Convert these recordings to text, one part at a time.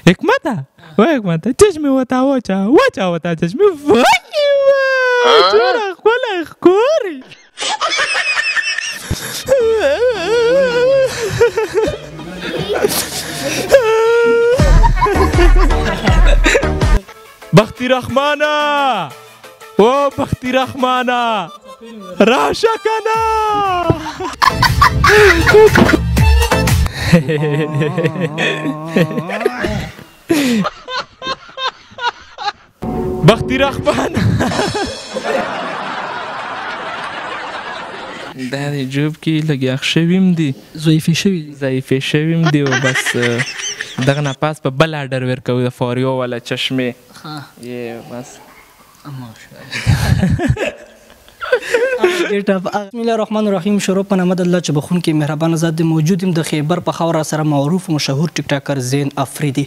حکمته و حکمته چشم وتا وچه وتا چشم وای چورا خپله ښکاري بختی رحمانه او بختی رحمانه راشه کنه بختی رحمانه دا دی جوب کې لږ یخ شوي م دي ضعیفې شوي م دي او بس دغه نه پاس په بل آرډر ورکوو د فاریو والا چشمې یې بس بسم الله الرحمن الرحیم. شروع په نام د الله چې بخونکي مهربان ذات دی. موجود یم د خیبر په خاوره سره معروف او مشهور ټیک ټاکر زین افریدي.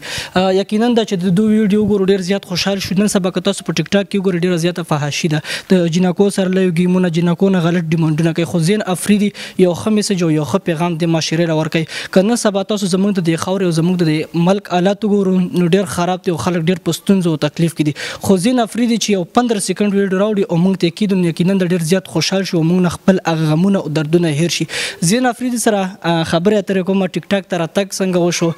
یقینا دا چې د دوه ویډیو ګورو ډیر زیات خوشحال شو. نن سبا که تاسو په ټیک ټاک کې ګورئ ډیره زیاته فحاشي ده د جنکو سره له ګیمونه جنکو نه غلط ډیمانډونه کوي. خو زین افریدي یو ښه میسج او یو ښه پیغام د معاشرې له ورکوي. که نن سبا تاسو زموږ د دې خاورې او زموږ د ملک حالات وګورو نو ډیر خراب دي او خلک ډیر په ستونزو او تکلیف کې دي. خو زین افریدي چې یو 15 سکند ویډیو راوړي او موږ ته کېدو یقینا ډیر زیات خوشحال شو. موږ خپل غمونه او دردونه هیر شي. زین افریدي سره خبرې اترې کوم. ټیک ټاک ته راتګ څنګه وشو؟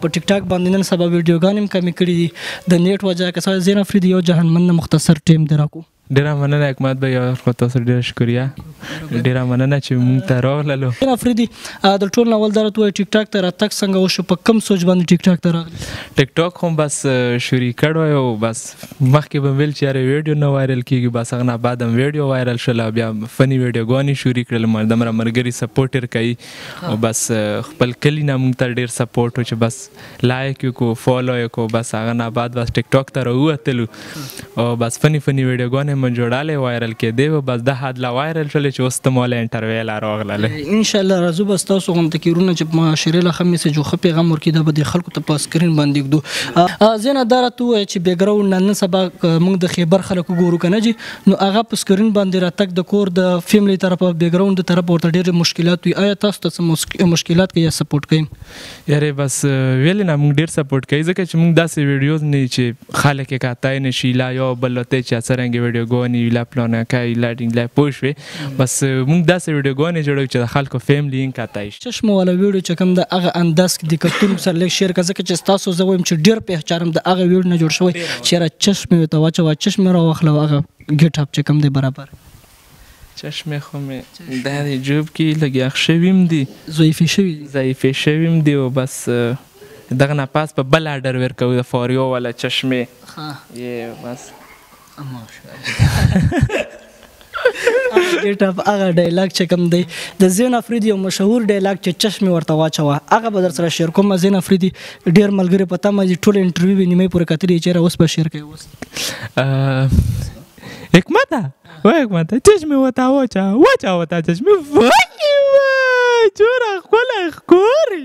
په ټیک ټاک باندې نن سبا ویډیوګانې هم کمې کړي دي د نیټ وجه که زین افریدي یو جهانمند مختصر ټیم دی راکو. ډیره مننه حکمت بھائی او تاسو ډیره شکریہ. ډیره مننه چې موږ ته راغللو. زین افریدي د ټول ناول دا راته وایي ټیک ټاک ته راتګ څنګه وشو؟ په کوم سوچ باندې ټیک ټاک ته راغلی؟ ټیک ټاک هم بس شروع کړی او بس مخکې به ویل چې یاره ویډیو نه وایرل کېږي. بس هغه نه بعد هم ویډیو وایرل شول. بیا فني ویډیوګانې شروع کړل. دمره ملګري سپورټ کوي او بس خپل کلي نه موږ ته ډېر سپورټ و چې بس لایک یې کړو فالو یې کړو. بس هغه نه بعد بس ټیک ټاک ته راووتلو او بس فني ویډیوګانې مو جوړالې وایرل کېدې و. بس د حد لا وایرل شولې چې اوس ته ماله انټرویو لا راغللې. انشاءالله راځو بس تاسو هم تکیرونه چې معاشرې له ښه میسج او ښه پیغام ورکړي دا به د خلکو ته په سکرین باندې ږدو. زینه دا راته ووایه چې بیکګراونډ نن سبا موږ د خیبر خلک وګورو که نه جي نو هغه په سکرین باندې راتګ د کور د فیملی طرفه بیکګراونډ د طرفه ورته ډېرې مشکلات وي. آیا تاسو ته څه مشکلات کوي یا سپورټ کوي؟ یاره بس ویلې نه موږ ډېر سپورټ کوي ځکه چې موږ داسې ویډیوز نه چې خلک یې کاتی نه شي لا یو بل ته چې څرنګه ویډیوګانې لا پلانه کوي لاډینګ لا پوه شوې. بس موږ داسې ویډیوګانې جوړوو چې د خلکو فیملی یې کاتی شي. چشمه والا ویډیو چې کوم د هغه انداز د کتون سره لږ شیر کړه ځکه چې تاسو زه وایم چې ډېر پهچانم د هغه ویډیو نه جوړ شوی چې یاره چشمې ورته واچوه چشمې راواخله هغه ګیټ اپ چې کوم دی برابر چشمې خو مې دا دی جوب کې لږ یخ شوي م دي ضعیفې شوي م دي او بس دغه نه پاس په بل آرډر ورکوو د فاریو والا چشمې یې بس ګیټ اپ هغه ډایلاګ چې کوم دی د زین افریدي یو مشهور ډایلاګ چې چشمې ورته واچوه هغه به در سره شیر کوم. زین افریدي ډېر ملګري په تمه دي ټول انټرویو یې نیمې پورې کتلي چېرې اوس به شیر کوي. اوس حکمته و حکمته چشمې وتا وچه وتا چشمې وای چورا خپله ښکاري.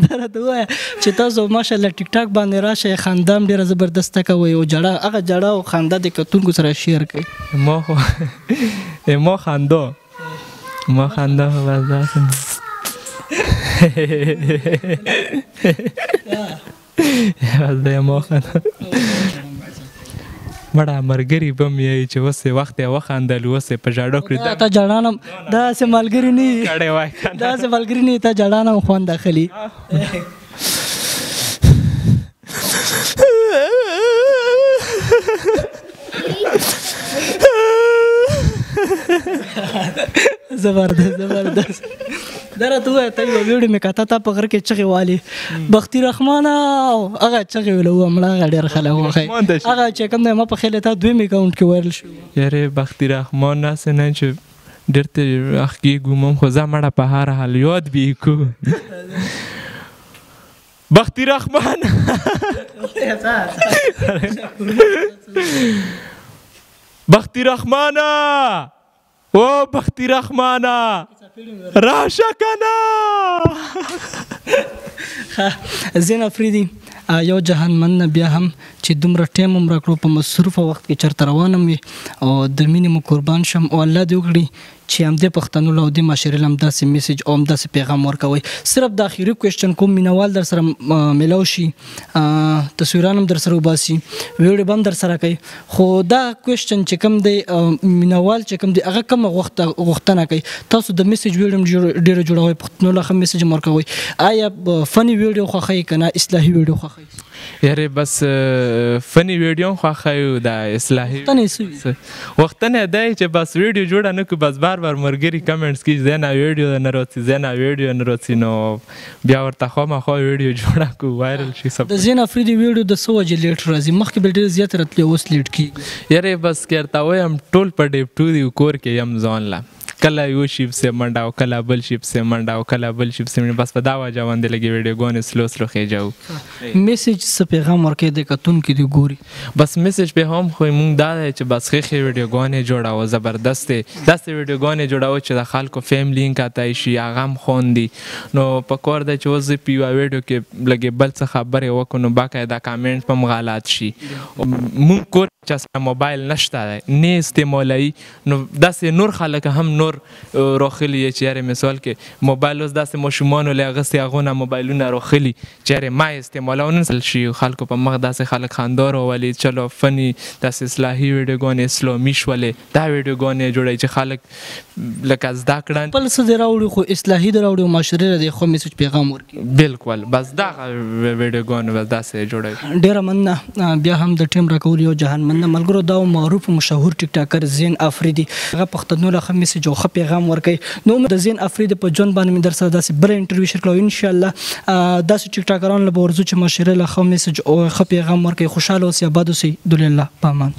دا راته ووایه چې تاسو ماشاءالله ټیک ټاک باندې راشئ خندا هم ډېره زبردسته کوئ او جړه هغه جړه او خندا د کتونکو سره شیر کوي. ما خندا بس داسې بس دی ما خندا مړه ملګري به مې یې چې اوس یې وخت یې وخندل اوس یې په ژړا کړي. ته جړا نه داسې ملګري نه یي داسې ملګري نه یي ته جړا نه خوند اخلي. زبردست دا راته ووایه ته یوه ویډیو مې کاته تا په غره کې چغې والې بختي رحمانه هغه چغې ویله ومړه هغه ډېر خلک وښی هغه چې کوم دی ما په خیال تا دویم اکاونټ کې وایرل شو. یارې بختي رحمان هسې نه چې ډېر ته اخکېږو مم خو زه مړه په هر حال یاد به یې کړو. بختي رحمان بختي رحمانه او بختي رحمانه راشه کنه. زین افریدي یو جهانمند بیا هم چې دومره ټایم هم راکړو په مصروفه وخت کې چېرته روان هم وي او د مینې مو قربان شم او الله دې وکړي چې همدې پښتنو له همدې معاشرې له همداسې میسج او همداسې پیغام ورکوئ. صرف د اخري کوېشن کوم مینوال در سره میلاو شي تصویران هم در سره وباسي ویډیو به هم در سره کوي خو دا کوېشن چې کوم دی مینوال چې کوم دی هغه کومه غوښتنه کوي تاسو د میسج ویډیو هم ډېره جوړوئ پښتنو له ښه میسج هم ورکوئ آیا فني ویډیو خوښوئ که نه اصلاحي ویډیو خوښوئ؟ یاره بس فني ویډیو هم خوښوي دا اصلاحي وختونه دی چې بس ویډیو جوړه نه کړو بس بار مرګري کمنټس کې زه نه ویډیو نه راځي زه نه ویډیو نه راځي نو بیا ورته خامخا ویډیو جوړه کو وایرل شي سب د زین افریدي ویډیو د سو وجه لیټ راځي مخکې به ډېر زیات راتلی اوس لیټ کیږي یاره بس کېرته وایم ټول په ډیپ ټو دی کور کې یم ځان لا کله یو شیپ سے منډه او کله بل شیپ سے منډه او کله بل شیپ سے بس په دا وجه باندې لګي ویډیو ګونه سلو سلو خېجاو میسج څه پیغام ورکې د کتونکو دی ګوري بس میسج به هم خو مونږ دا چې بس خې ویډیو ګونه جوړاو زبردست داسې ویډیو ګونه جوړاو چې د خلکو فیملی انکاتای شي هغه هم خوندي نو په کور د چې وز پی ویډیو کې لګي بل څه خبره وکړو باقاعده کامنټ په مغالات شي مونږ کور چې موبایل نشته نه استعمالي نو داسې نور خلک هم نور روخلی چې یاره مثال کې موبایل اوس داسې ماشومان له غسي هغه موبایلونه روخلی چې ما استعمالونه سل شي خلکو په مخ داسې خلک خاندار ولی چلو فني داسې اصلاحي ویډیو ګونه اسلامي شولې دا ویډیو ګونه جوړي چې خلک لکه زده کړن بل څه دراوړي خو اصلاحي دراوړي معاشره د خو میسج پیغام ورکي بالکل بس دا ویډیو ګونه بس داسې جوړي ډیر مننه بیا هم د ټیم راکول یو جهانمند ملګرو دا معروف مشهور ټیک ټاکر زین افریدي هغه پښتنو له میسج او پیغام ورکوي نو د زین افریدي په جون باندې در سره داسې بل انټرویو شیر کړو ان شاء الله داسې ټیک ټاکران له ورزو چې معاشره له خو میسج او خو پیغام ورکوي خوشاله اوسئ آباد اوسئ د الله پامان